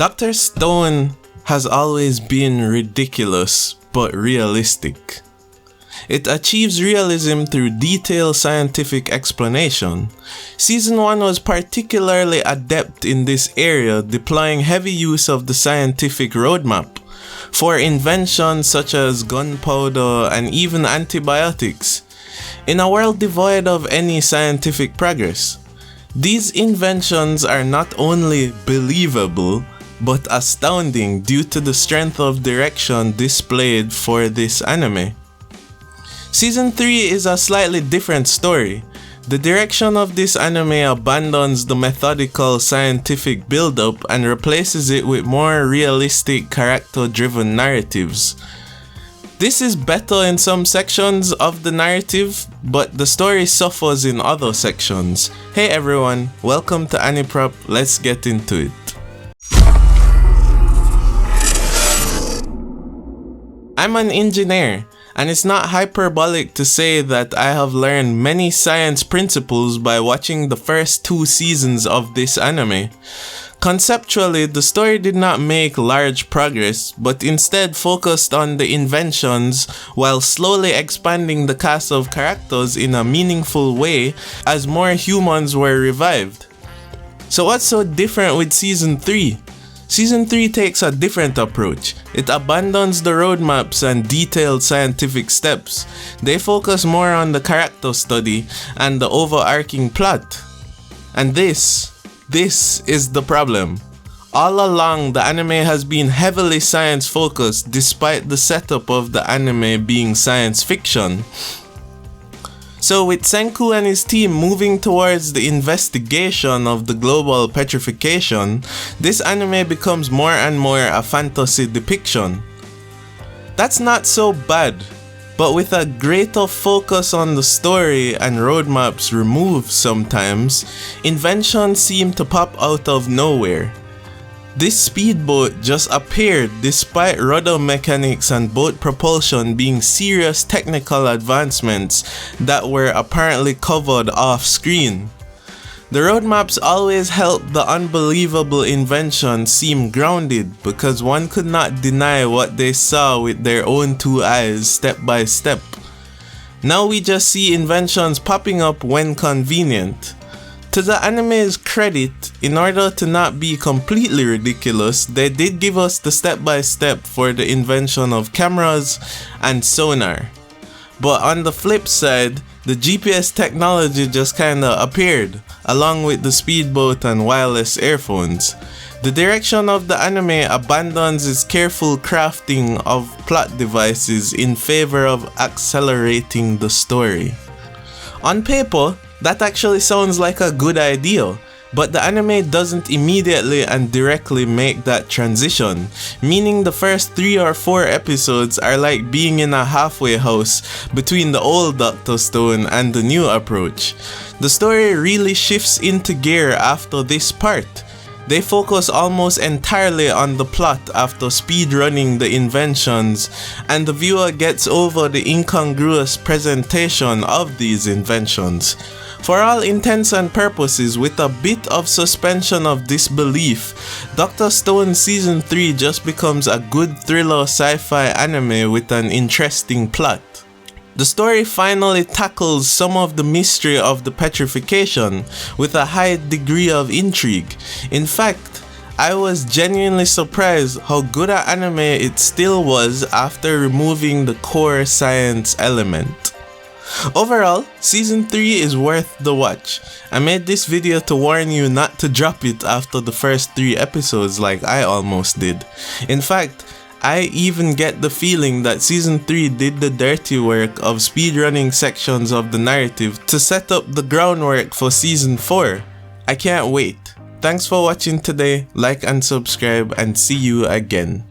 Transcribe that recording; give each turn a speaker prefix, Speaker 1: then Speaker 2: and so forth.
Speaker 1: Dr. Stone has always been ridiculous but realistic. It achieves realism through detailed scientific explanation. Season 1 was particularly adept in this area, deploying heavy use of the scientific roadmap for inventions such as gunpowder and even antibiotics. In a world devoid of any scientific progress, these inventions are not only believable, but astounding due to the strength of direction displayed for this anime. Season 3 is a slightly different story. The direction of this anime abandons the methodical scientific build-up and replaces it with more realistic character-driven narratives. This is better in some sections of the narrative, but the story suffers in other sections. Hey everyone, welcome to Aniprop, let's get into it. I'm an engineer, and it's not hyperbolic to say that I have learned many science principles by watching the first 2 seasons of this anime. Conceptually, the story did not make large progress, but instead focused on the inventions while slowly expanding the cast of characters in a meaningful way as more humans were revived. So what's so different with Season 3? Season 3 takes a different approach. It abandons the roadmaps and detailed scientific steps. They focus more on the character study and the overarching plot. And this is the problem. All along, the anime has been heavily science focused despite the setup of the anime being science fiction. So with Senku and his team moving towards the investigation of the global petrification, this anime becomes more and more a fantasy depiction. That's not so bad, but with a greater focus on the story and roadmaps removed sometimes, inventions seem to pop out of nowhere. This speedboat just appeared despite rudder mechanics and boat propulsion being serious technical advancements that were apparently covered off screen. The roadmaps always helped the unbelievable invention seem grounded because one could not deny what they saw with their own 2 eyes step by step. Now we just see inventions popping up when convenient. To the anime's credit, in order to not be completely ridiculous, they did give us the step-by-step for the invention of cameras and sonar. But on the flip side, the GPS technology just kinda appeared, along with the speedboat and wireless earphones. The direction of the anime abandons its careful crafting of plot devices in favor of accelerating the story. On paper, that actually sounds like a good idea, but the anime doesn't immediately and directly make that transition, meaning the first 3 or 4 episodes are like being in a halfway house between the old Dr. Stone and the new approach. The story really shifts into gear after this part. They focus almost entirely on the plot after speedrunning the inventions, and the viewer gets over the incongruous presentation of these inventions. For all intents and purposes, with a bit of suspension of disbelief, Dr. Stone Season 3 just becomes a good thriller sci-fi anime with an interesting plot. The story finally tackles some of the mystery of the petrification with a high degree of intrigue. In fact, I was genuinely surprised how good an anime it still was after removing the core science element. Overall, Season 3 is worth the watch. I made this video to warn you not to drop it after the first 3 episodes like I almost did. In fact, I even get the feeling that Season 3 did the dirty work of speedrunning sections of the narrative to set up the groundwork for Season 4. I can't wait. Thanks for watching today, like and subscribe, and see you again.